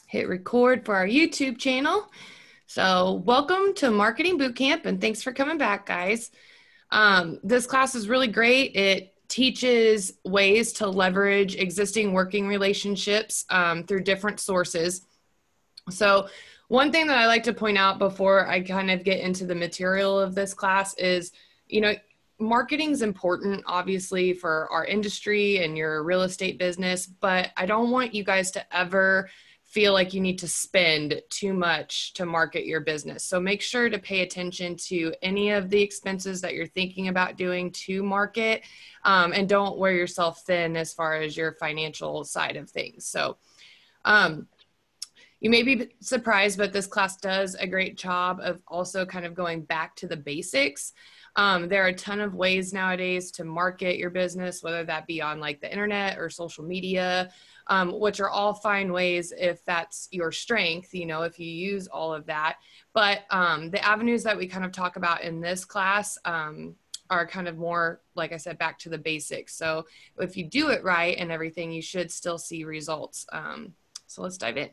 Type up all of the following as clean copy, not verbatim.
Hit record for our YouTube channel. So welcome to Marketing Bootcamp, and thanks for coming back, guys. This class is really great. It teaches ways to leverage existing working relationships through different sources. So one thing that I like to point out before I kind of get into the material of this class is, marketing is important, obviously, for our industry and your real estate business, but I don't want you guys to ever feel like you need to spend too much to market your business. So make sure to pay attention to any of the expenses that you're thinking about doing to market, and don't wear yourself thin as far as your financial side of things. So you may be surprised, but this class does a great job of also kind of going back to the basics. There are a ton of ways nowadays to market your business, whether that be on like the internet or social media, which are all fine ways if that's your strength, if you use all of that. But the avenues that we kind of talk about in this class are kind of more, like I said, back to the basics. So if you do it right and everything, you should still see results. So let's dive in.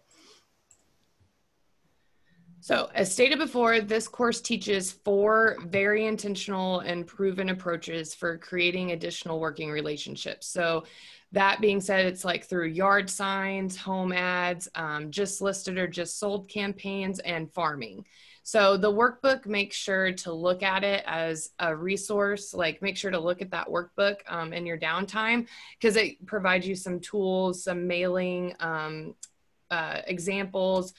So as stated before, this course teaches 4 very intentional and proven approaches for creating additional working relationships. So that being said, it's like through yard signs, home ads, just listed or just sold campaigns, and farming. So the workbook, make sure to look at it as a resource, like make sure to look at that workbook in your downtime, because it provides you some tools, some mailing examples,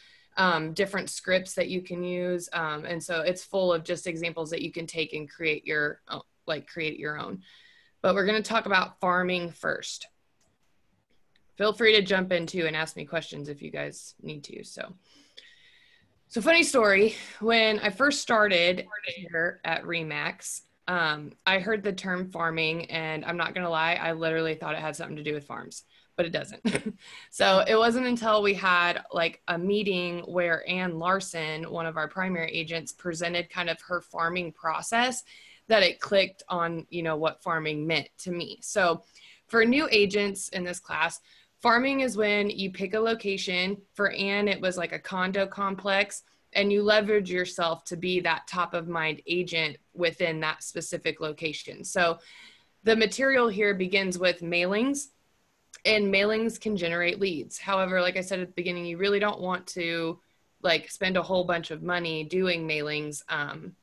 different scripts that you can use. And so it's full of just examples that you can take and create your own. But we're going to talk about farming first. Feel free to jump into and ask me questions if you guys need to. So funny story, when I first started here at RE/MAX, I heard the term farming, and I'm not going to lie, I literally thought it had something to do with farms, but it doesn't. So it wasn't until we had like a meeting where Ann Larson, one of our primary agents, presented kind of her farming process that it clicked on, what farming meant to me. So for new agents in this class, farming is when you pick a location. For Ann, it was like a condo complex, and you leverage yourself to be that top of mind agent within that specific location. So the material here begins with mailings, and mailings can generate leads. However, like I said at the beginning, you really don't want to spend a whole bunch of money doing mailings,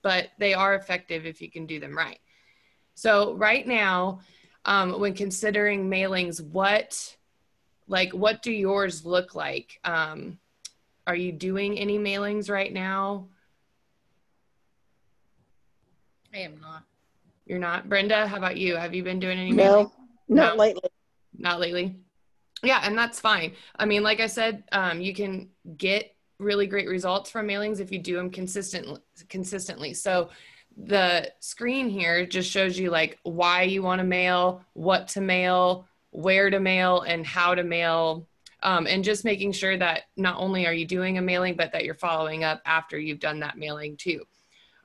but they are effective if you can do them right. So right now, when considering mailings, what do yours look like? Are you doing any mailings right now? I am not. You're not? Brenda, how about you? Have you been doing any mailings? No, not lately. Not lately. Yeah, and that's fine. I mean, like I said, you can get really great results from mailings if you do them consistently. So the screen here just shows you like why you want to mail, what to mail, where to mail, and how to mail, and just making sure that not only are you doing a mailing, but that you're following up after you've done that mailing too.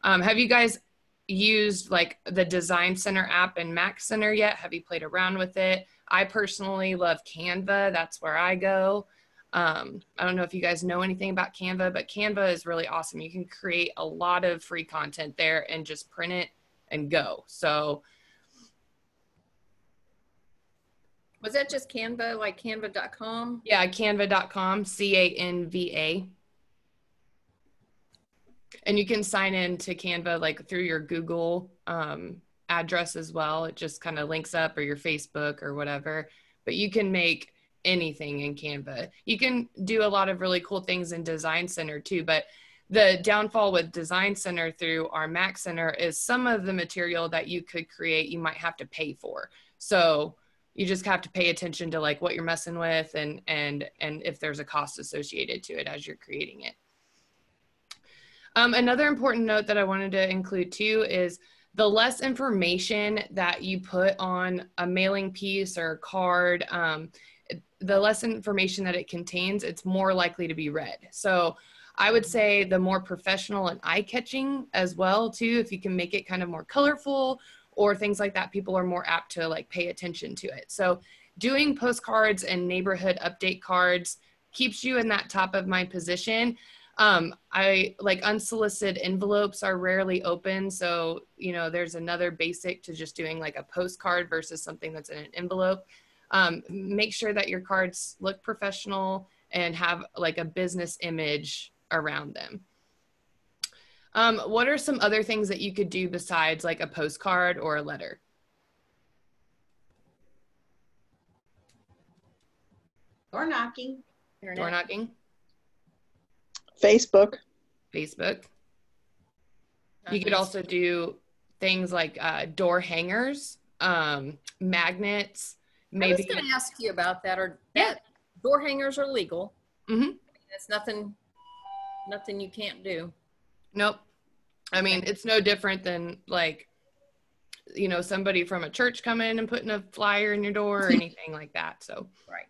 Have you guys used like the Design Center app and Max Center yet? Have you played around with it? I personally love Canva. That's where I go. I don't know if you guys know anything about Canva, but Canva is really awesome. You can create a lot of free content there and just print it and go. So was that just Canva, like canva.com? Yeah, canva.com, CANVA. And you can sign in to Canva like through your Google address as well. It just kind of links up, or your Facebook or whatever. But you can make anything in Canva. You can do a lot of really cool things in Design Center too. But the downfall with Design Center through our Max Center is some of the material that you could create, you might have to pay for. So you just have to pay attention to like what you're messing with and if there's a cost associated to it as you're creating it. Another important note that I wanted to include too is the less information that you put on a mailing piece or a card, the less information that it contains, it's more likely to be read. So I would say the more professional and eye-catching as well too, if you can make it kind of more colorful or things like that, people are more apt to like pay attention to it. So doing postcards and neighborhood update cards keeps you in that top of mind position. I like unsolicited envelopes are rarely open. So, you know, there's another basic to just doing like a postcard versus something that's in an envelope. Make sure that your cards look professional and have like a business image around them. What are some other things that you could do besides like a postcard or a letter? Door knocking. Internet. Door knocking, Facebook. Facebook. You could also do things like door hangers, magnets, I was maybe. going to ask you about that. Or Yeah. door hangers are legal. Mhm. It's nothing you can't do. Nope. I mean, it's no different than like, you know, somebody from a church coming in and putting a flyer in your door or anything like that. So, Right.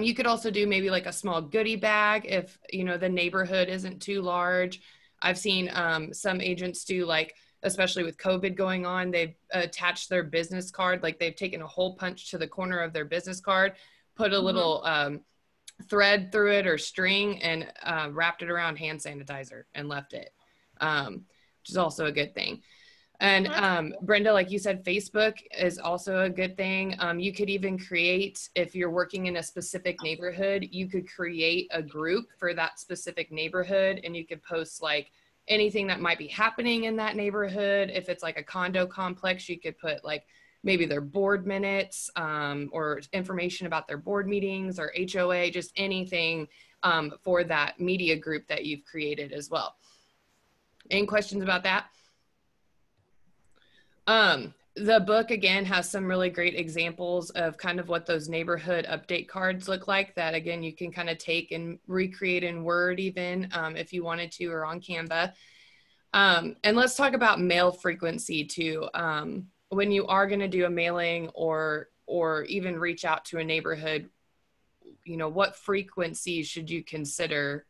you could also do maybe like a small goodie bag if, you know, the neighborhood isn't too large. I've seen some agents do like, especially with COVID going on, they've attached their business card, like they've taken a hole punch to the corner of their business card, put a little thread through it or string and wrapped it around hand sanitizer and left it, which is also a good thing. And Brenda, like you said, Facebook is also a good thing. You could even create, if you're working in a specific neighborhood, you could create a group for that specific neighborhood and you could post like anything that might be happening in that neighborhood. If it's like a condo complex, you could put like maybe their board minutes or information about their board meetings or HOA, just anything for that media group that you've created as well. Any questions about that? The book again has some really great examples of kind of what those neighborhood update cards look like that again you can kind of take and recreate in Word even if you wanted to or on Canva. And let's talk about mail frequency too. When you are going to do a mailing or even reach out to a neighborhood, you know, what frequency should you consider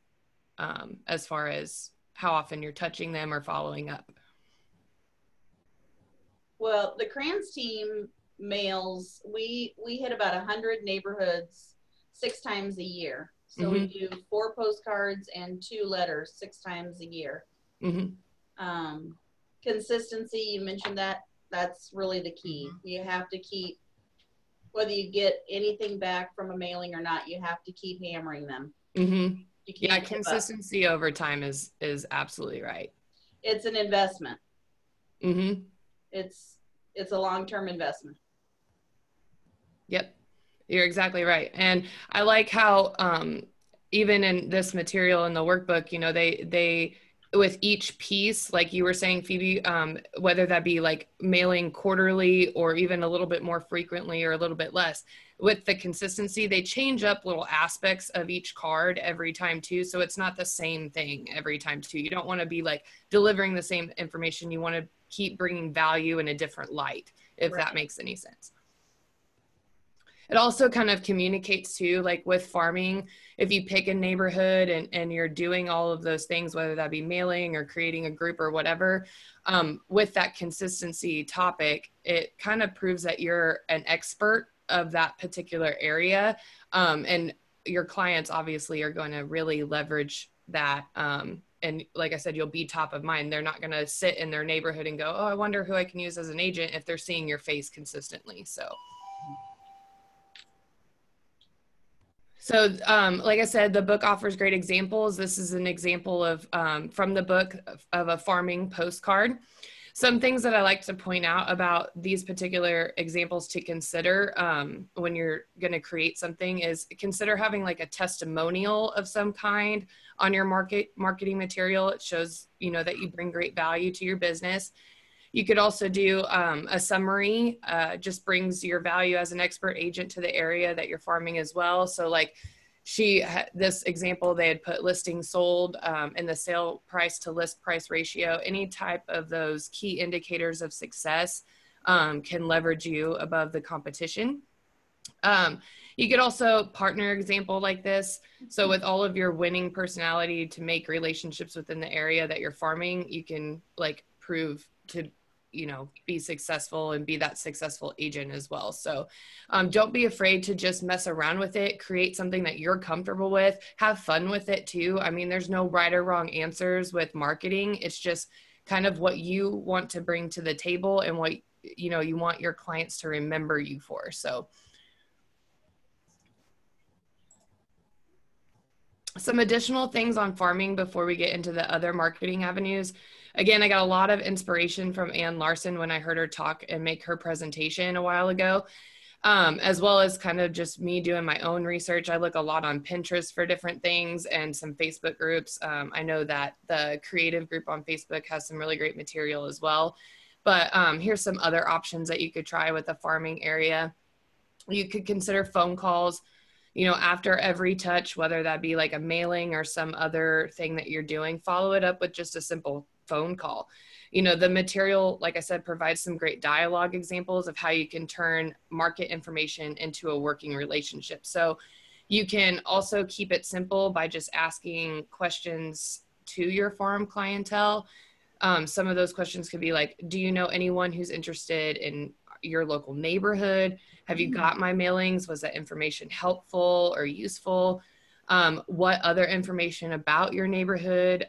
as far as how often you're touching them or following up? Well, the Crayons team mails, we hit about 100 neighborhoods 6 times a year. So we do 4 postcards and 2 letters 6 times a year. Consistency, you mentioned that's really the key. You have to keep, whether you get anything back from a mailing or not, you have to keep hammering them. Yeah, consistency over time is absolutely right. It's an investment. It's a long-term investment. Yep, you're exactly right. And I like how even in this material in the workbook, you know, they with each piece, like you were saying, Phoebe, whether that be like mailing quarterly or even a little bit more frequently or a little bit less, with the consistency, they change up little aspects of each card every time too. So it's not the same thing every time too. You don't want to be like delivering the same information. You want to keep bringing value in a different light, if that makes any sense. It also kind of communicates too, like with farming, if you pick a neighborhood and you're doing all of those things, whether that be mailing or creating a group or whatever, with that consistency topic, it kind of proves that you're an expert of that particular area. And your clients obviously are going to really leverage that. And like I said, you'll be top of mind. They're not going to sit in their neighborhood and go, oh, I wonder who I can use as an agent if they're seeing your face consistently. So like I said, the book offers great examples. This is an example of from the book of a farming postcard. Some things that I like to point out about these particular examples to consider when you're going to create something is consider having like a testimonial of some kind on your marketing material. It shows, you know, that you bring great value to your business. You could also do a summary, just brings your value as an expert agent to the area that you're farming as well. So like this example, they had put listing sold and the sale price to list price ratio. Any type of those key indicators of success can leverage you above the competition. You could also partner example like this. So with all of your winning personality to make relationships within the area that you're farming, you can like prove to, you know, be successful and be that successful agent as well. So don't be afraid to just mess around with it, create something that you're comfortable with, have fun with it too. I mean, there's no right or wrong answers with marketing. It's just kind of what you want to bring to the table and what, you know, you want your clients to remember you for. So some additional things on farming before we get into the other marketing avenues. Again, I got a lot of inspiration from Ann Larson when I heard her talk and make her presentation a while ago, as well as kind of just me doing my own research. I look a lot on Pinterest for different things and some Facebook groups. I know that the creative group on Facebook has some really great material as well. But here's some other options that you could try with the farming area. You could consider phone calls, you know, after every touch, whether that be like a mailing or some other thing that you're doing, follow it up with just a simple phone call. You know, the material, like I said, provides some great dialogue examples of how you can turn market information into a working relationship. So you can also keep it simple by just asking questions to your farm clientele. Some of those questions could be like, do you know anyone who's interested in your local neighborhood? Have you got my mailings? Was that information helpful or useful? What other information about your neighborhood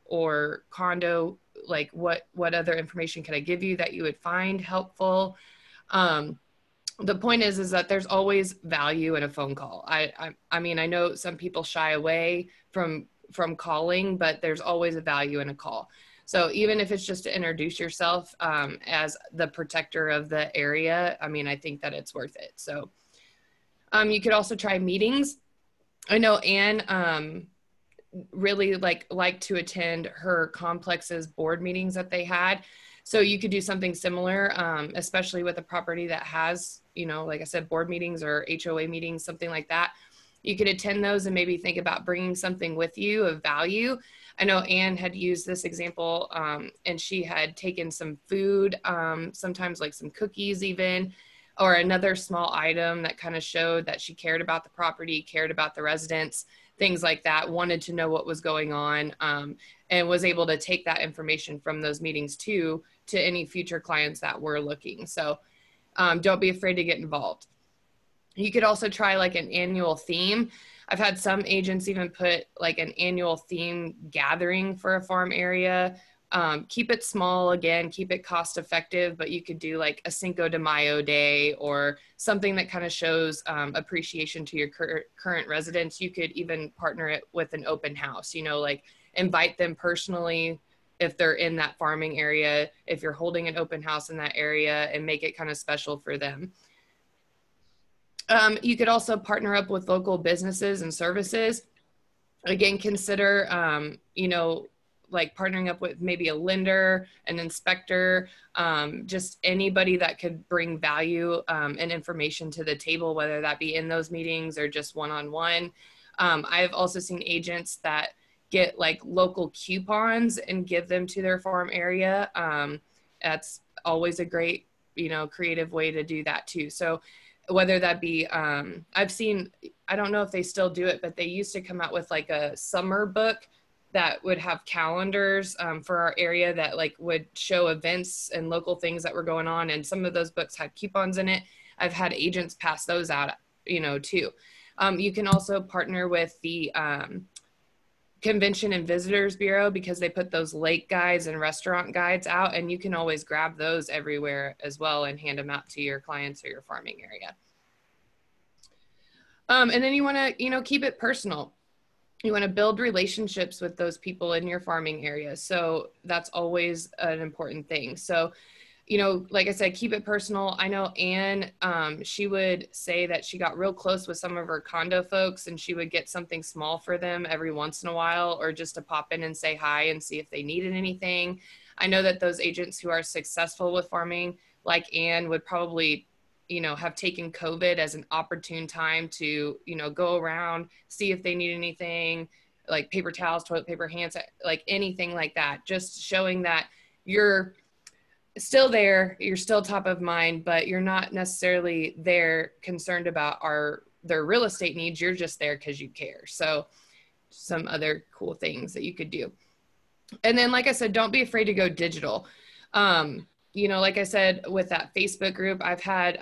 or condo, like what other information can I give you that you would find helpful? The point is that there's always value in a phone call. I mean, I know some people shy away from calling, but there's always a value in a call. So even if it's just to introduce yourself as the protector of the area, I mean, I think that it's worth it. So you could also try meetings. I know Anne really liked to attend her complex's board meetings that they had. So you could do something similar, especially with a property that has, you know, like I said, board meetings or HOA meetings, something like that. You could attend those and maybe think about bringing something with you of value. I know Anne had used this example and she had taken some food, sometimes like some cookies even, or another small item that kind of showed that she cared about the property, cared about the residents, things like that, wanted to know what was going on, and was able to take that information from those meetings too to any future clients that were looking. So don't be afraid to get involved. You could also try like an annual theme. I've had some agents even put like an annual theme gathering for a farm area. Keep it small, again, keep it cost effective, but you could do like a Cinco de Mayo day or something that kind of shows appreciation to your current residents. You could even partner it with an open house, you know, like invite them personally if they're in that farming area, if you're holding an open house in that area, and make it kind of special for them. You could also partner up with local businesses and services. Again, consider, you know, like partnering up with maybe a lender, an inspector, just anybody that could bring value and information to the table, whether that be in those meetings or just one-on-one. I've also seen agents that get like local coupons and give them to their farm area. That's always a great, you know, creative way to do that too. So whether that be, I've seen, I don't know if they still do it, but they used to come out with like a summer book that would have calendars for our area that like would show events and local things that were going on. And some of those books had coupons in it. I've had agents pass those out, you know, too. You can also partner with the Convention and Visitors Bureau because they put those lake guides and restaurant guides out, and you can always grab those everywhere as well and hand them out to your clients or your farming area. And then you want to, you know, keep it personal. You want to build relationships with those people in your farming area. So that's always an important thing. So, you know, like I said, keep it personal. I know Anne, she would say that she got real close with some of her condo folks and she would get something small for them every once in a while, or just to pop in and say hi and see if they needed anything. I know that those agents who are successful with farming, like Anne, would probably, you know, have taken COVID as an opportune time to, you know, go around, see if they need anything, like paper towels, toilet paper, hands, like anything like that. Just showing that you're still there, you're still top of mind, but you're not necessarily there concerned about their real estate needs. You're just there because you care. So some other cool things that you could do. And then, like I said, don't be afraid to go digital. you know, like I said, with that Facebook group, I've had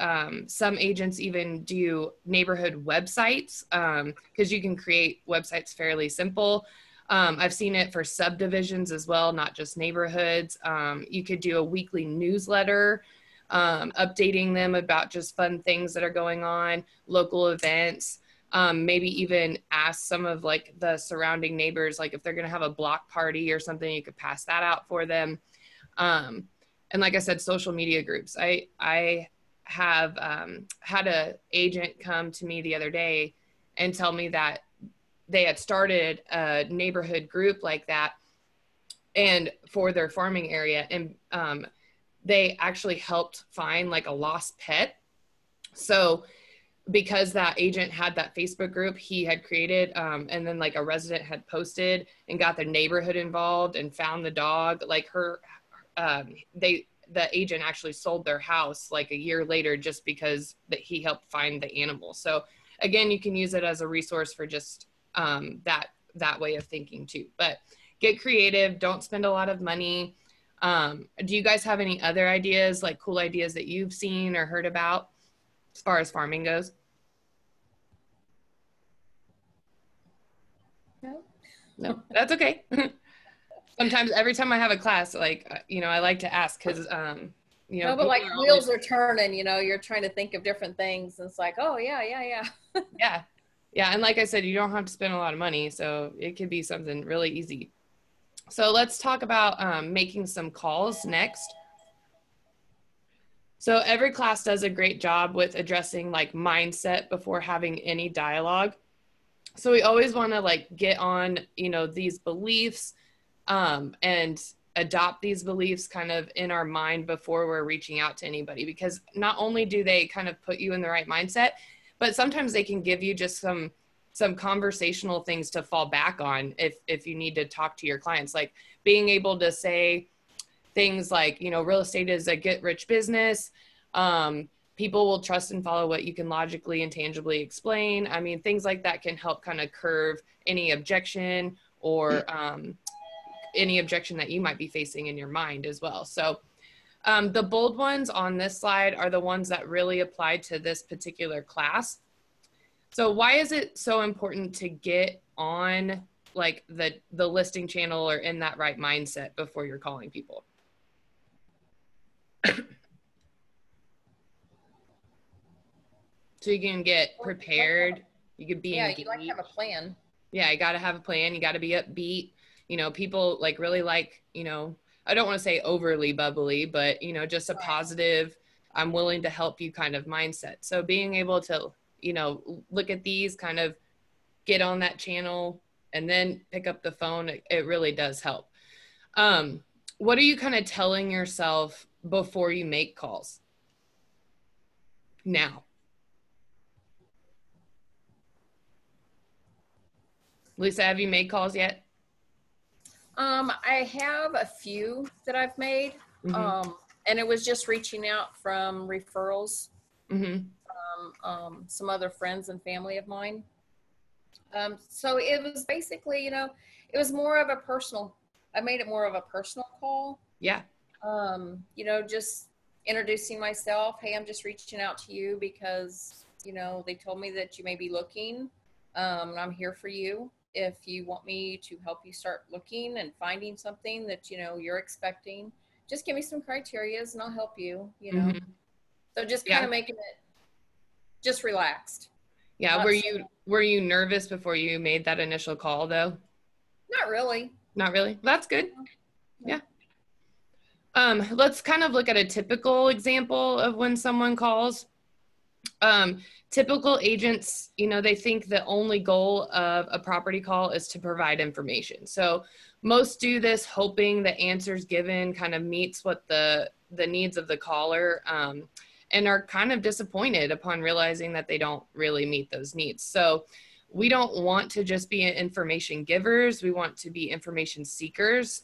some agents even do neighborhood websites because you can create websites fairly simple. I've seen it for subdivisions as well, not just neighborhoods. You could do a weekly newsletter, updating them about just fun things that are going on, local events. Maybe even ask some of like the surrounding neighbors, like if they're going to have a block party or something, you could pass that out for them. And like I said, social media groups. I have had an agent come to me the other day and tell me that they had started a neighborhood group like that and for their farming area. And they actually helped find like a lost pet. So because that agent had that Facebook group he had created, and then like a resident had posted and got their neighborhood involved and found the dog, like the agent actually sold their house like a year later just because that he helped find the animal. So again, you can use it as a resource for just that way of thinking too. But get creative, don't spend a lot of money. Do you guys have any other ideas, like cool ideas that you've seen or heard about as far as farming goes? No, that's okay. Sometimes every time I have a class, like, you know, I like to ask because, you know, No, but like wheels are turning, you know, you're trying to think of different things. And it's like, oh yeah. Yeah. Yeah. And like I said, you don't have to spend a lot of money. So it could be something really easy. So let's talk about making some calls next. So every class does a great job with addressing like mindset before having any dialogue. So we always want to like get on, you know, these beliefs and adopt these beliefs kind of in our mind before we're reaching out to anybody, because not only do they kind of put you in the right mindset, but sometimes they can give you just some conversational things to fall back on if you need to talk to your clients, like being able to say things like, you know, real estate is a get rich business. People will trust and follow what you can logically and tangibly explain. I mean, things like that can help kind of curve any objection or any objection that you might be facing in your mind as well. So the bold ones on this slide are the ones that really apply to this particular class. So why is it so important to get on like the listing channel or in that right mindset before you're calling people? So you can get prepared. You could be engaged. You like to have a plan. Yeah, you got to have a plan. You got to be upbeat. You know, people like really like, you know, I don't want to say overly bubbly, but, you know, just a positive, I'm willing to help you kind of mindset. So being able to, you know, look at these, kind of get on that channel and then pick up the phone, it really does help. What are you kind of telling yourself before you make calls now? Lisa, have you made calls yet? I have a few that I've made, and it was just reaching out from referrals from some other friends and family of mine. So it was basically, you know, it was more of a personal, I made it more of a personal call. Yeah. You know, just introducing myself. Hey, I'm just reaching out to you because, you know, they told me that you may be looking. I'm here for you. If you want me to help you start looking and finding something that, you know, you're expecting, just give me some criterias and I'll help you, you know. So just kind of making it just relaxed. Yeah. Were you nervous before you made that initial call though? Not really. Not really. That's good. Yeah. Let's kind of look at a typical example of when someone calls. Typical agents, you know, they think the only goal of a property call is to provide information. So most do this hoping the answers given kind of meets what the needs of the caller, and are kind of disappointed upon realizing that they don't really meet those needs. So we don't want to just be information givers. We want to be information seekers.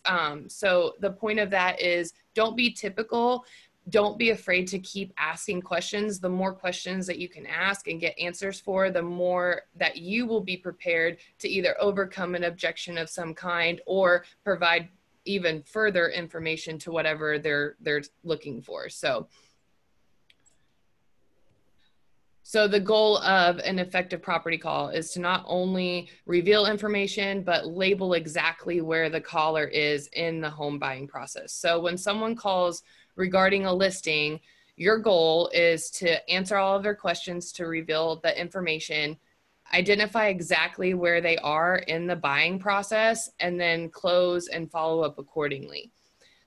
So the point of that is don't be typical. Don't be afraid to keep asking questions. The more questions that you can ask and get answers for, the more that you will be prepared to either overcome an objection of some kind or provide, even further information to whatever they're looking for. So the goal of an effective property call is to not only reveal information, but label exactly where the caller is in the home buying process. So when someone calls regarding a listing, your goal is to answer all of their questions to reveal the information, identify exactly where they are in the buying process, and then close and follow up accordingly.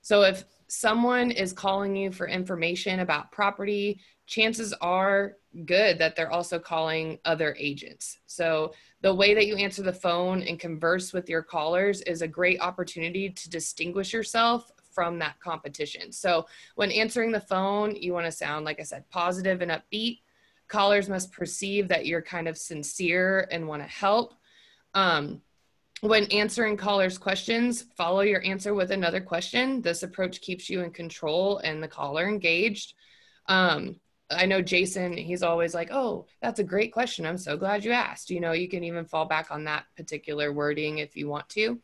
So if someone is calling you for information about property, chances are good that they're also calling other agents. So the way that you answer the phone and converse with your callers is a great opportunity to distinguish yourself from that competition. So when answering the phone, you want to sound, like I said, positive and upbeat. Callers must perceive that you're kind of sincere and want to help. When answering callers' questions, follow your answer with another question. This approach keeps you in control and the caller engaged. I know Jason, he's always like, oh, that's a great question. I'm so glad you asked. You know, you can even fall back on that particular wording if you want to.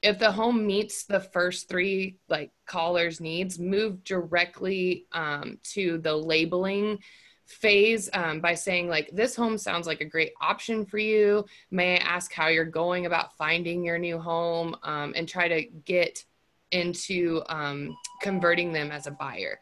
If the home meets the first three like callers' needs, move directly to the labeling phase by saying like, this home sounds like a great option for you. May I ask how you're going about finding your new home, and try to get into converting them as a buyer.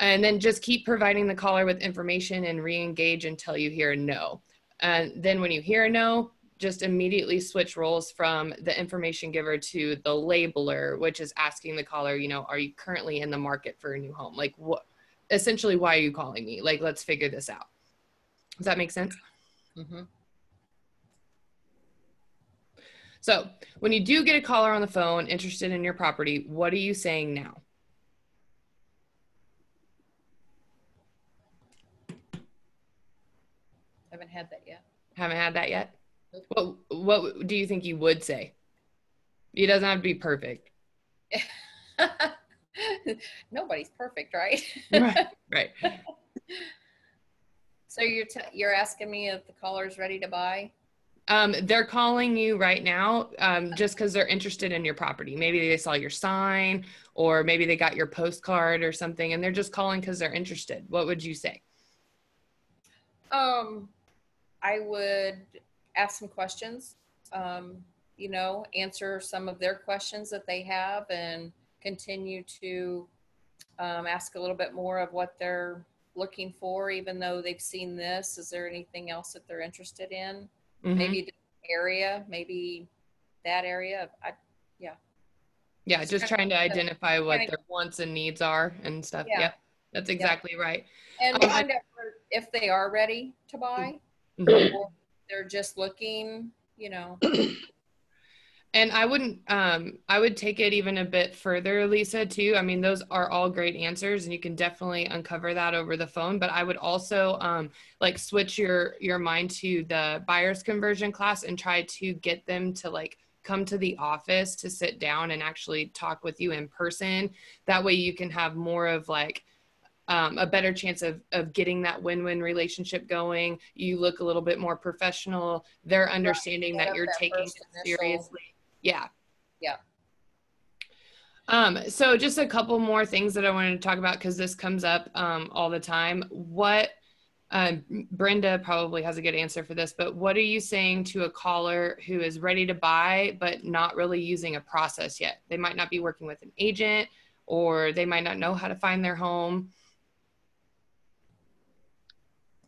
And then just keep providing the caller with information and re-engage until you hear a no. And then when you hear a no, just immediately switch roles from the information giver to the labeler, which is asking the caller, you know, are you currently in the market for a new home? Like, what, essentially, why are you calling me? Like, let's figure this out. Does that make sense? Mm-hmm. So when you do get a caller on the phone interested in your property, what are you saying now? Haven't had that yet. Haven't had that yet? Nope. What do you think you would say? It doesn't have to be perfect. Nobody's perfect, right? Right. So you're asking me if the caller's ready to buy? They're calling you right now just because they're interested in your property. Maybe they saw your sign, or maybe they got your postcard or something, and they're just calling because they're interested. What would you say? I would ask some questions, you know, answer some of their questions that they have, and continue to ask a little bit more of what they're looking for, even though they've seen this. Is there anything else that they're interested in? Mm-hmm. Maybe the area, maybe that area. Yeah, just trying to identify what their wants and needs are and stuff. Yeah. Yep, that's exactly right. And find out if they are ready to buy, mm-hmm. or they're just looking, you know. And I would take it even a bit further, Lisa, too. I mean, those are all great answers, and you can definitely uncover that over the phone. But I would also like switch your mind to the buyer's conversion class and try to get them to like come to the office to sit down and actually talk with you in person. That way you can have more of like a better chance of getting that win-win relationship going. You look a little bit more professional. They're understanding that you're taking it seriously. Yeah. So just a couple more things that I wanted to talk about, because this comes up all the time. What Brenda probably has a good answer for this, but what are you saying to a caller who is ready to buy but not really using a process yet? They might not be working with an agent, or they might not know how to find their home.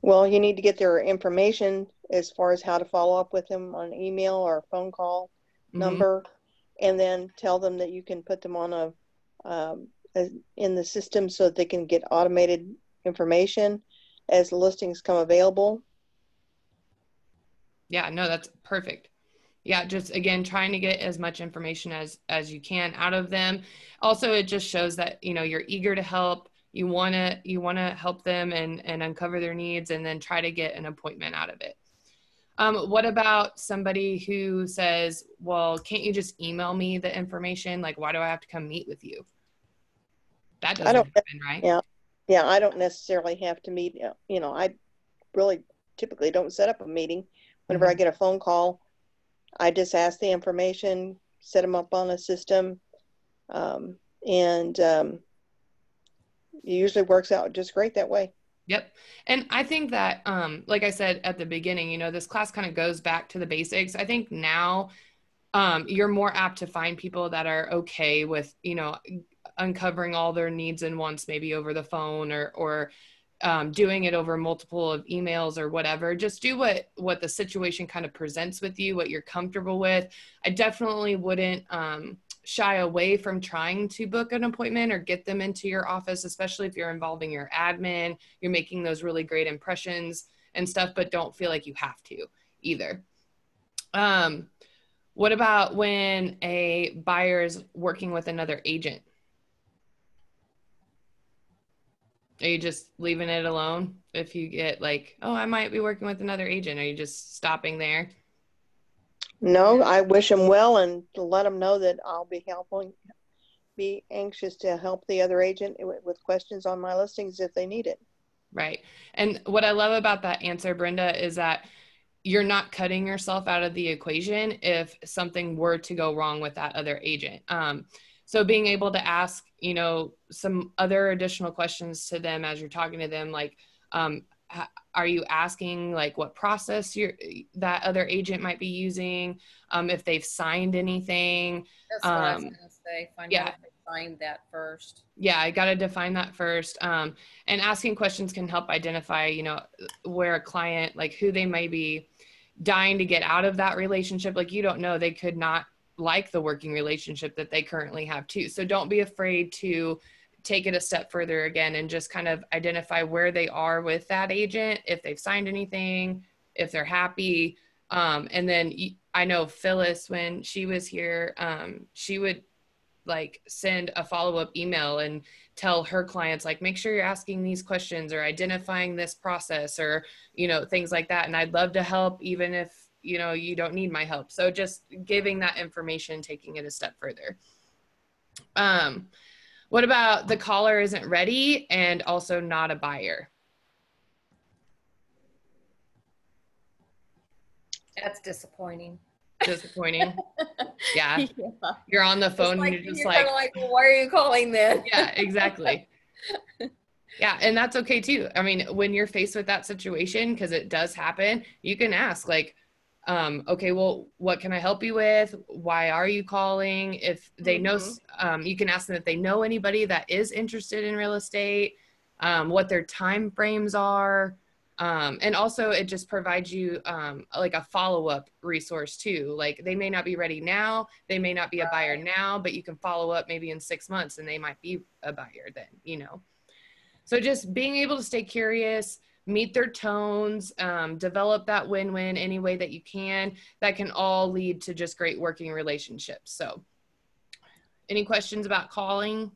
Well, you need to get their information as far as how to follow up with them on email or phone call number, and then tell them that you can put them on in the system so that they can get automated information as the listings come available. Yeah, no, that's perfect. Yeah, just again, trying to get as much information as you can out of them. Also, it just shows that, you know, you're eager to help. You want to help them and uncover their needs, and then try to get an appointment out of it. What about somebody who says, well, can't you just email me the information? Like, why do I have to come meet with you? That doesn't happen, right? Yeah, I don't necessarily have to meet. You know, I really typically don't set up a meeting. Whenever I get a phone call, I just ask the information, set them up on a system. It usually works out just great that way. Yep. And I think that, like I said at the beginning, this class kind of goes back to the basics. I think now you're more apt to find people that are okay with, uncovering all their needs and wants, maybe over the phone or doing it over multiple of emails or whatever. Just do what the situation kind of presents with you, what you're comfortable with. I definitely wouldn't shy away from trying to book an appointment or get them into your office, especially if you're involving your admin, you're making those really great impressions and stuff, but don't feel like you have to either. What about when a buyer is working with another agent? Are you just leaving it alone? If you get like, oh, I might be working with another agent, are you just stopping there? No, I wish them well and to let them know that I'll be anxious to help the other agent with questions on my listings if they need it. Right. And what I love about that answer, Brenda, is that you're not cutting yourself out of the equation if something were to go wrong with that other agent. So being able to ask, some other additional questions to them as you're talking to them, like, are you asking like what process that other agent might be using? If they've signed anything. That's what I was going to say. Find out if they signed that first. Yeah, I got to define that first. And asking questions can help identify, where a client, like who they may be dying to get out of that relationship. Like, you don't know, they could not like the working relationship that they currently have too. So don't be afraid to take it a step further again and just kind of identify where they are with that agent, if they've signed anything, if they're happy. And then I know Phyllis, when she was here, she would like send a follow-up email and tell her clients, like, make sure you're asking these questions or identifying this process or, things like that. And I'd love to help, even if, you don't need my help. So just giving that information, taking it a step further. What about the caller isn't ready and also not a buyer? That's disappointing. Disappointing. Yeah. You're on the phone like, and you're just like, well, why are you calling then? Yeah, exactly. Yeah. And that's okay too. I mean, when you're faced with that situation, because it does happen, you can ask like, okay, well, what can I help you with? Why are you calling? If they know, you can ask them if they know anybody that is interested in real estate, what their time frames are. And also it just provides you like a follow-up resource too. Like they may not be ready now, they may not be a buyer now, but you can follow up maybe in 6 months and they might be a buyer then, So just being able to stay curious, meet their tones, develop that win-win any way that you can, that can all lead to just great working relationships. So any questions about calling?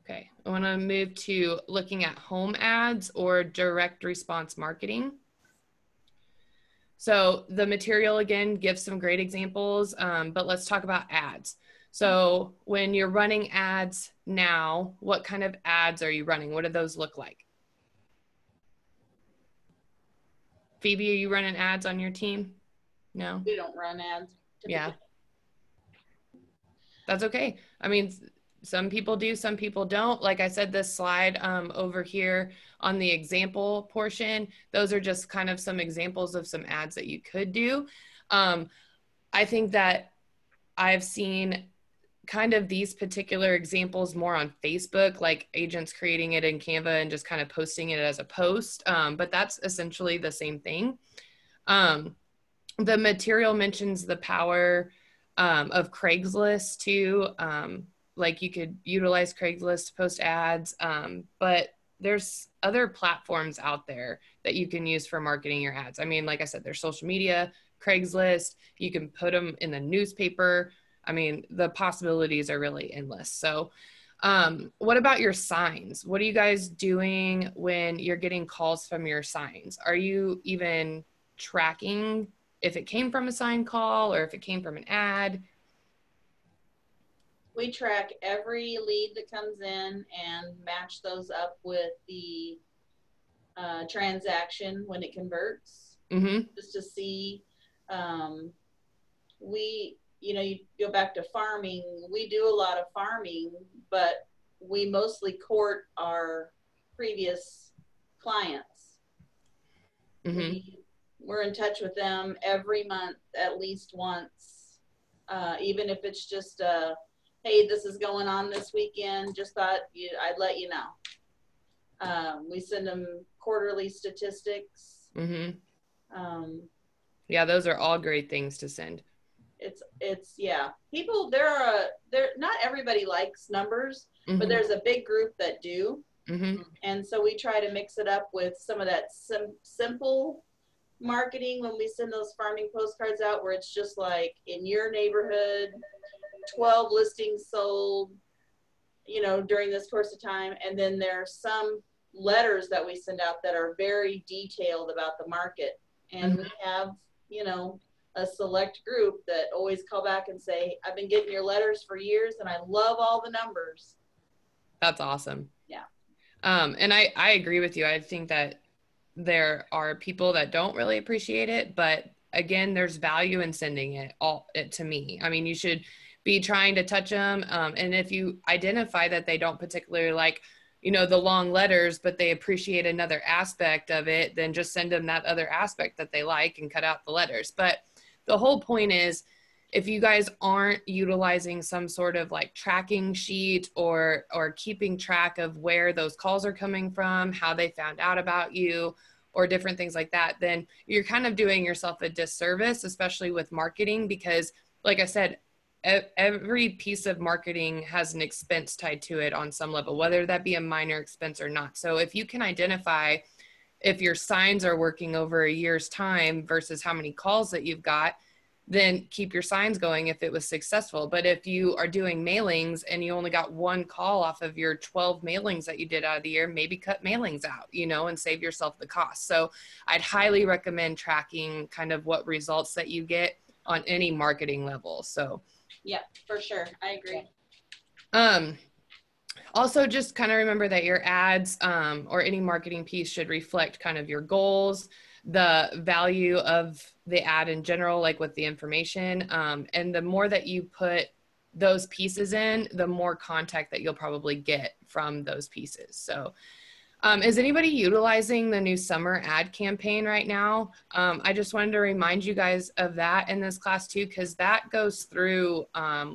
Okay, I want to move to looking at home ads or direct response marketing. So the material again gives some great examples, but let's talk about ads. So when you're running ads now, what kind of ads are you running? What do those look like? Phoebe, are you running ads on your team? No? We don't run ads. Yeah. That's okay. I mean, some people do, some people don't. Like I said, this slide over here on the example portion, those are just kind of some examples of some ads that you could do. I think that I've seen kind of these particular examples more on Facebook, like agents creating it in Canva and just kind of posting it as a post. But that's essentially the same thing. The material mentions the power of Craigslist too. Like you could utilize Craigslist to post ads, but there's other platforms out there that you can use for marketing your ads. I mean, like I said, there's social media, Craigslist, you can put them in the newspaper. I mean, the possibilities are really endless. So what about your signs? What are you guys doing when you're getting calls from your signs? Are you even tracking if it came from a sign call or if it came from an ad? We track every lead that comes in and match those up with the transaction when it converts, just to see we, you go back to farming, we do a lot of farming, but we mostly court our previous clients. We're in touch with them every month, at least once, even if it's just hey, this is going on this weekend, just thought I'd let you know. We send them quarterly statistics. Yeah, those are all great things to send. It's yeah, people, they're not everybody likes numbers, but there's a big group that do. And so we try to mix it up with some of that simple marketing when we send those farming postcards out, where it's just like, in your neighborhood, 12 listings sold, during this course of time. And then there's some letters that we send out that are very detailed about the market. And we have, a select group that always call back and say, I've been getting your letters for years and I love all the numbers. That's awesome. Yeah. And I agree with you. I think that there are people that don't really appreciate it, but again, there's value in sending it to me. I mean, you should be trying to touch them. And if you identify that they don't particularly like, the long letters, but they appreciate another aspect of it, then just send them that other aspect that they like and cut out the letters. But the whole point is, if you guys aren't utilizing some sort of like tracking sheet or keeping track of where those calls are coming from, how they found out about you, or different things like that, then you're kind of doing yourself a disservice, especially with marketing, because like I said, every piece of marketing has an expense tied to it on some level, whether that be a minor expense or not. So if you can identify if your signs are working over a year's time versus how many calls that you've got, then keep your signs going if it was successful. But if you are doing mailings and you only got one call off of your 12 mailings that you did out of the year, maybe cut mailings out, and save yourself the cost. So I'd highly recommend tracking kind of what results that you get on any marketing level. So yeah, for sure. I agree. Also, just kind of remember that your ads or any marketing piece should reflect kind of your goals, the value of the ad in general, like with the information. And the more that you put those pieces in, the more contact that you'll probably get from those pieces. So is anybody utilizing the new summer ad campaign right now? I just wanted to remind you guys of that in this class too, because that goes through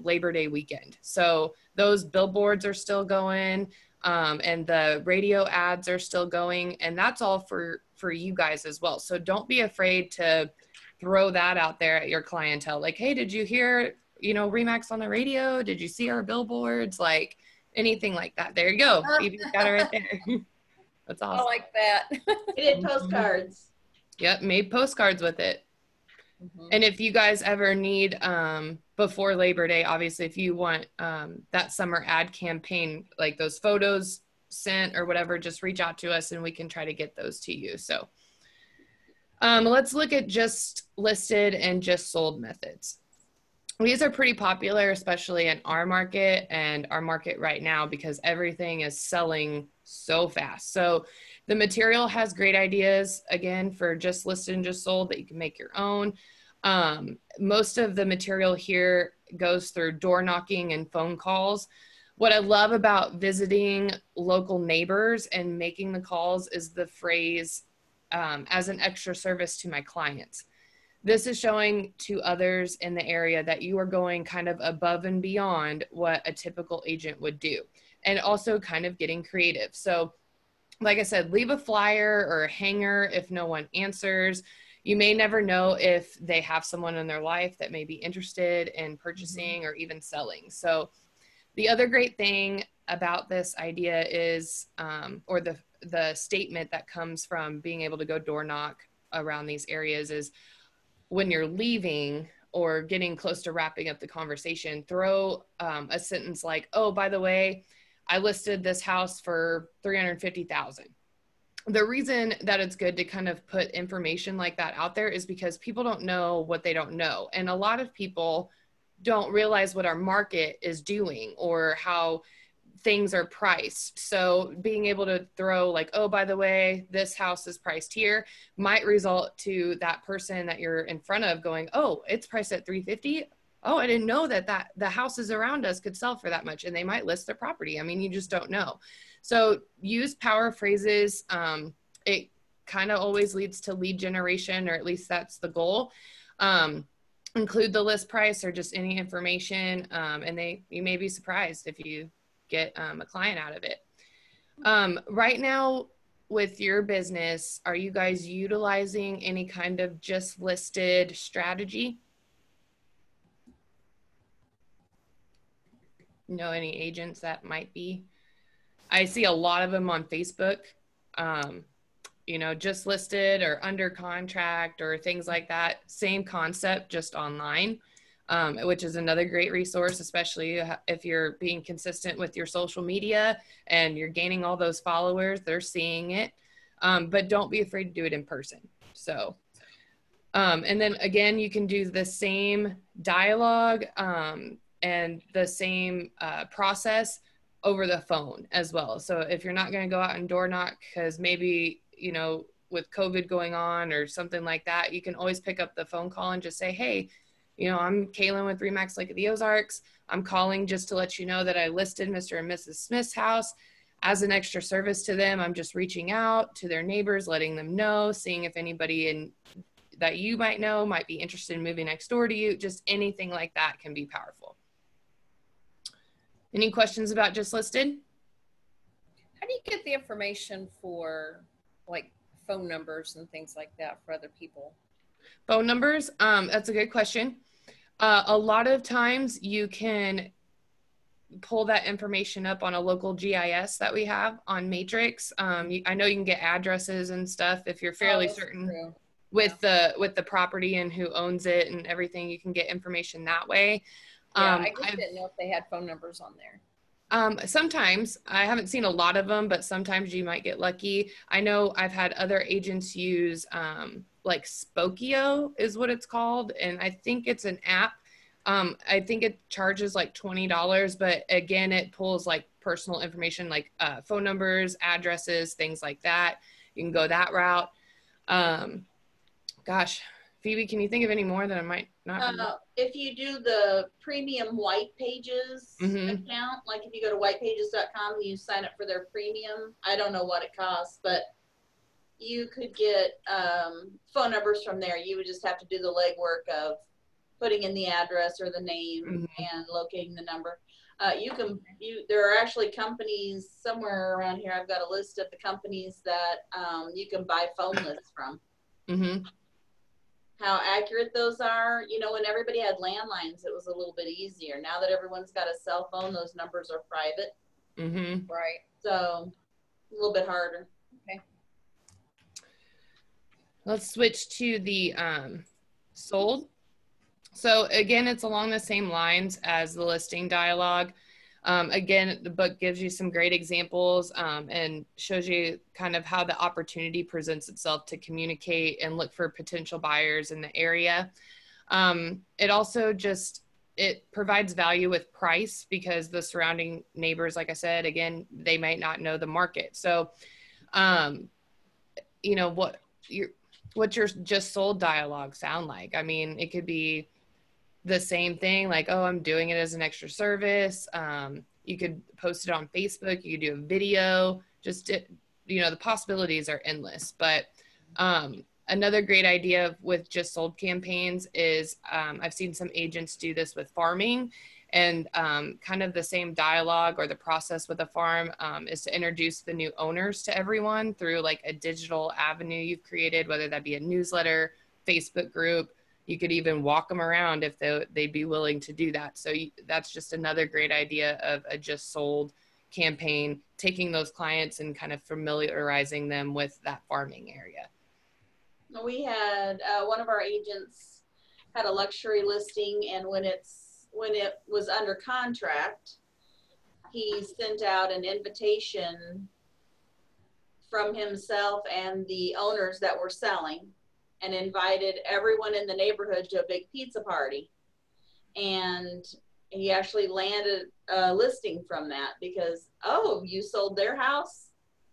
Labor Day weekend. So those billboards are still going and the radio ads are still going, and that's all for you guys as well. So don't be afraid to throw that out there at your clientele. Like, hey, did you hear, RE/MAX on the radio? Did you see our billboards? Like anything like that. There you go. Phoebe's got it right there. That's awesome. I like that. We did postcards. Yep, made postcards with it. And if you guys ever need, before Labor Day, obviously, if you want that summer ad campaign, like those photos sent or whatever, just reach out to us and we can try to get those to you. So let's look at just listed and just sold methods. These are pretty popular, especially in our market and our market right now, because everything is selling so fast. So the material has great ideas, again, for just listed and just sold that you can make your own. Most of the material here goes through door knocking and phone calls. What I love about visiting local neighbors and making the calls is the phrase, as an extra service to my clients. This is showing to others in the area that you are going kind of above and beyond what a typical agent would do, and also kind of getting creative. So like I said, leave a flyer or a hanger if no one answers. You may never know if they have someone in their life that may be interested in purchasing or even selling. So the other great thing about this idea is, or the statement that comes from being able to go door knock around these areas is, when you're leaving or getting close to wrapping up the conversation, throw a sentence like, oh, by the way, I listed this house for $350,000. The reason that it's good to kind of put information like that out there is because people don't know what they don't know. And a lot of people don't realize what our market is doing or how things are priced. So being able to throw like, oh, by the way, this house is priced here, might result to that person that you're in front of going, oh, it's priced at $350. Oh, I didn't know that the houses around us could sell for that much, and they might list their property. I mean, you just don't know. So use power phrases. It kind of always leads to lead generation, or at least that's the goal. Include the list price or just any information, and you may be surprised if you get a client out of it. Right now with your business, are you guys utilizing any kind of just listed strategy? Know any agents that might be? I see a lot of them on Facebook, just listed or under contract or things like that. Same concept, just online, which is another great resource, especially if you're being consistent with your social media and you're gaining all those followers, they're seeing it. But don't be afraid to do it in person. So, and then again, you can do the same dialogue and the same process over the phone as well. So if you're not going to go out and door knock, because maybe, with COVID going on or something like that, you can always pick up the phone call and just say, hey, I'm Kaylin with RE/MAX Lake of the Ozarks. I'm calling just to let you know that I listed Mr. and Mrs. Smith's house as an extra service to them. I'm just reaching out to their neighbors, letting them know, seeing if anybody that you might know might be interested in moving next door to you. Just anything like that can be powerful. Any questions about just listed? How do you get the information for like phone numbers and things like that for other people? Phone numbers? That's a good question. A lot of times you can pull that information up on a local GIS that we have on Matrix. I know you can get addresses and stuff if you're fairly certain with the property and who owns it and everything. You can get information that way. I just didn't know if they had phone numbers on there. Sometimes. I haven't seen a lot of them, but sometimes you might get lucky. I know I've had other agents use like Spokeo is what it's called, and I think it's an app. I think it charges like $20, but again, it pulls like personal information like phone numbers, addresses, things like that. You can go that route. Gosh, Phoebe, can you think of any more that I might not? If you do the premium White Pages account, like if you go to whitepages.com and you sign up for their premium, I don't know what it costs, but you could get phone numbers from there. You would just have to do the legwork of putting in the address or the name and locating the number. There are actually companies somewhere around here. I've got a list of the companies that you can buy phone lists from. How accurate those are, when everybody had landlines, it was a little bit easier. Now that everyone's got a cell phone, those numbers are private. Right. So a little bit harder. Okay. Let's switch to the sold. So again, it's along the same lines as the listing dialogue. Again, the book gives you some great examples and shows you kind of how the opportunity presents itself to communicate and look for potential buyers in the area. It also it provides value with price because the surrounding neighbors, like I said, again, they might not know the market. So, what's your just sold dialogue sound like? I mean, it could be the same thing, like, oh, I'm doing it as an extra service. You could post it on Facebook. You could do a video. The possibilities are endless. But another great idea with just sold campaigns is I've seen some agents do this with farming, and kind of the same dialogue or the process with a farm is to introduce the new owners to everyone through like a digital avenue you've created, whether that be a newsletter, Facebook group. You could even walk them around if they'd be willing to do that. So that's just another great idea of a just sold campaign, taking those clients and kind of familiarizing them with that farming area. We had one of our agents had a luxury listing, and when it was under contract, he sent out an invitation from himself and the owners that were selling, and invited everyone in the neighborhood to a big pizza party. And he actually landed a listing from that because, oh, you sold their house?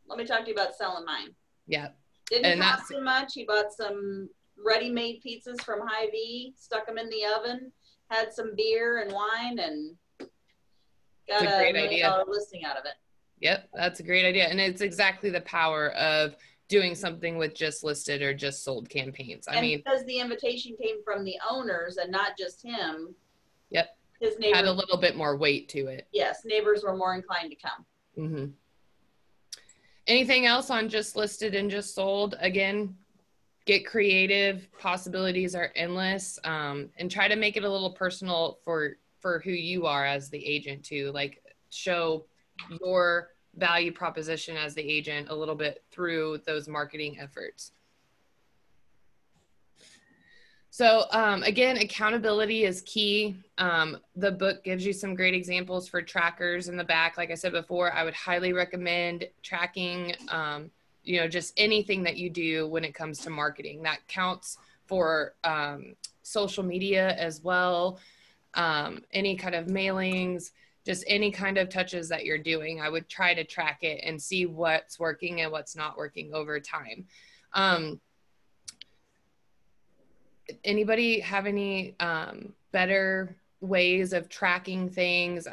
Let me talk to you about selling mine. Yeah. Didn't And cost him much. He bought some ready-made pizzas from Hy-Vee, stuck them in the oven, had some beer and wine, and got a $1 million listing out of it. Yep, that's a great idea. And it's exactly the power of doing something with just listed or just sold campaigns. I mean, because the invitation came from the owners and not just him. Yep. His neighbors had a little bit more weight to it. Yes, neighbors were more inclined to come. Mm-hmm. Anything else on just listed and just sold? Again, get creative. Possibilities are endless. And try to make it a little personal for who you are as the agent too. Like show your value proposition as the agent a little bit through those marketing efforts. So again, accountability is key. The book gives you some great examples for trackers in the back. Like I said before, I would highly recommend tracking, you know, just anything that you do when it comes to marketing. That counts for social media as well. Any kind of mailings, just any kind of touches that you're doing. I would try to track it and see what's working and what's not working over time. Anybody have any better ways of tracking things?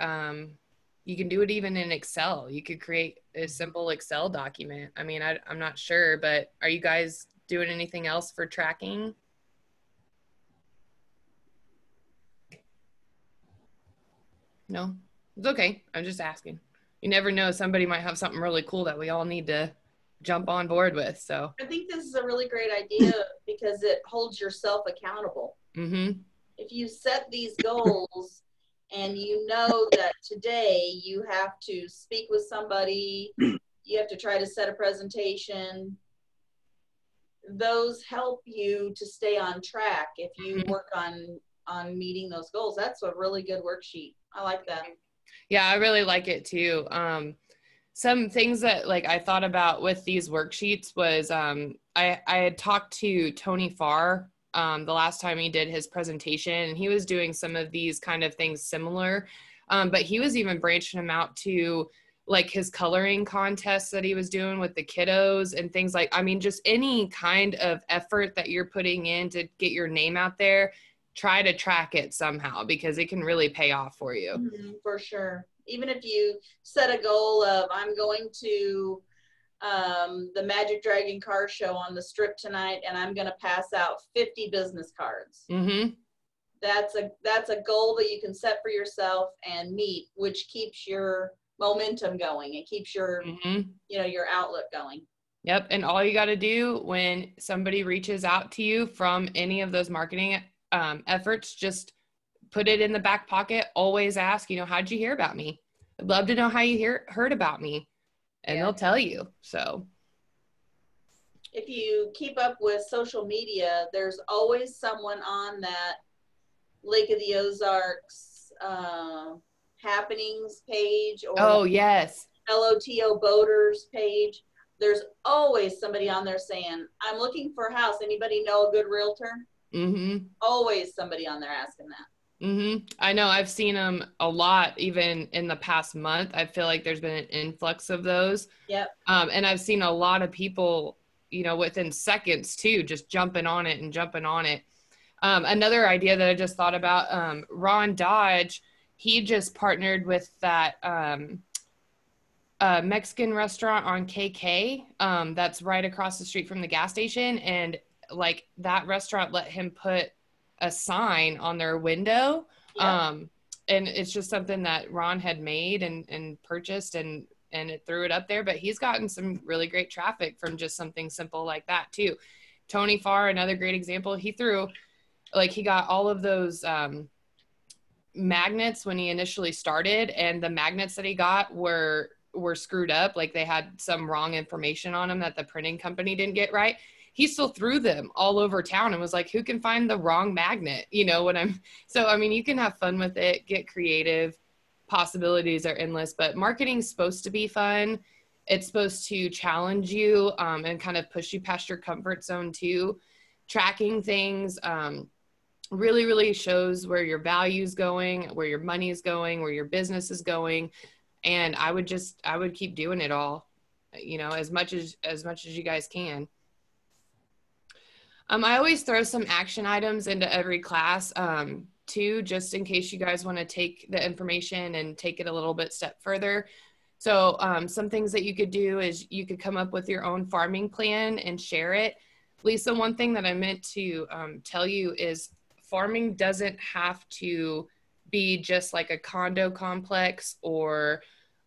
You can do it even in Excel. You could create a simple Excel document. I mean, I'm not sure, but are you guys doing anything else for tracking? No? It's okay. I'm just asking. You never know. Somebody might have something really cool that we all need to jump on board with. So I think this is a really great idea because it holds yourself accountable. Mm-hmm. If you set these goals and you know that today you have to speak with somebody, you have to try to set a presentation, those help you to stay on track if you work on meeting those goals. That's a really good worksheet. I like that. Yeah, I really like it too. Some things that like I thought about with these worksheets was I had talked to Tony Farr the last time he did his presentation, and he was doing some of these kind of things similar, but he was even branching them out to like his coloring contests that he was doing with the kiddos and things like, I mean, just any kind of effort that you're putting in to get your name out there, try to track it somehow because it can really pay off for you. Mm-hmm, for sure. Even if you set a goal of, I'm going to the Magic Dragon car show on the strip tonight, and I'm going to pass out 50 business cards. Mm-hmm. That's a goal that you can set for yourself and meet, which keeps your momentum going. It keeps your, you know, your outlook going. Yep. And all you got to do when somebody reaches out to you from any of those marketing efforts, just put it in the back pocket. Always ask, you know, how'd you hear about me? I'd love to know how you heard about me. And they'll tell you. So if you keep up with social media, there's always someone on that Lake of the Ozarks happenings page or LOTO boaters page. There's always somebody on there saying, I'm looking for a house. Anybody know a good realtor? Mm-hmm. Always somebody on there asking that. Mm-hmm. I know I've seen them a lot, even in the past month. I feel like there's been an influx of those. Yep. And I've seen a lot of people, you know, within seconds too, just jumping on it. Another idea that I just thought about, Ron Dodge, he just partnered with that Mexican restaurant on KK that's right across the street from the gas station. And like that restaurant let him put a sign on their window. And it's just something that Ron had made and purchased and it threw it up there, but he's gotten some really great traffic from just something simple like that too. Tony Farr, another great example. He got all of those magnets when he initially started, and the magnets that he got were screwed up. Like they had some wrong information on them that the printing company didn't get right. He still threw them all over town and was like, who can find the wrong magnet? You know what so, I mean, you can have fun with it, get creative, possibilities are endless, but marketing's supposed to be fun. It's supposed to challenge you and kind of push you past your comfort zone too. Tracking things, really, really shows where your value's going, where your money is going, where your business is going. And I would keep doing it all, you know, as much as you guys can. I always throw some action items into every class, too, just in case you guys want to take the information and take it a little bit step further. So some things that you could do is you could come up with your own farming plan and share it. Lisa, one thing that I meant to tell you is farming doesn't have to be just like a condo complex or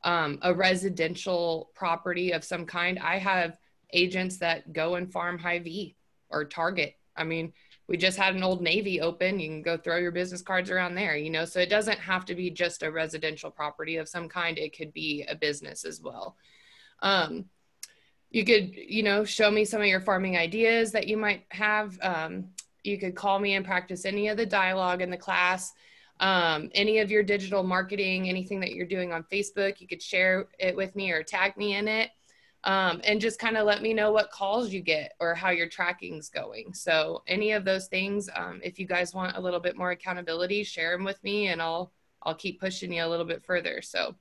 a residential property of some kind. I have agents that go and farm Hy-Vee or Target. I mean, we just had an Old Navy open. You can go throw your business cards around there, you know, so it doesn't have to be just a residential property of some kind. It could be a business as well. You could, you know, show me some of your farming ideas that you might have. You could call me and practice any of the dialogue in the class. Any of your digital marketing, anything that you're doing on Facebook, you could share it with me or tag me in it. And just kind of let me know what calls you get or how your tracking's going. So any of those things, if you guys want a little bit more accountability, share them with me and I'll keep pushing you a little bit further. So.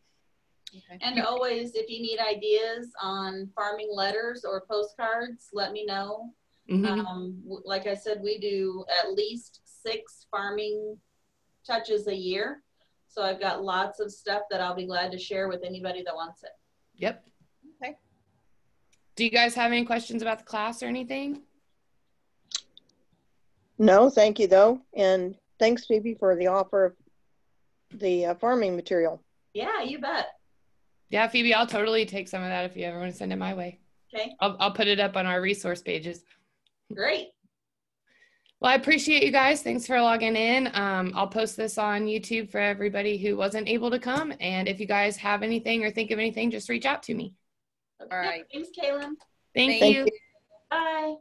Okay. And always, if you need ideas on farming letters or postcards, let me know. Like I said, we do at least 6 farming touches a year. So I've got lots of stuff that I'll be glad to share with anybody that wants it. Yep. Okay. Do you guys have any questions about the class or anything? No, thank you though. And thanks, Phoebe, for the offer of the farming material. Yeah, you bet. Yeah, Phoebe, I'll totally take some of that if you ever want to send it my way. Okay. I'll put it up on our resource pages. Great. Well, I appreciate you guys. Thanks for logging in. I'll post this on YouTube for everybody who wasn't able to come. And if you guys have anything or think of anything, just reach out to me. Okay. All right. Thanks, Kaylin. Thank Thank you. you. Bye.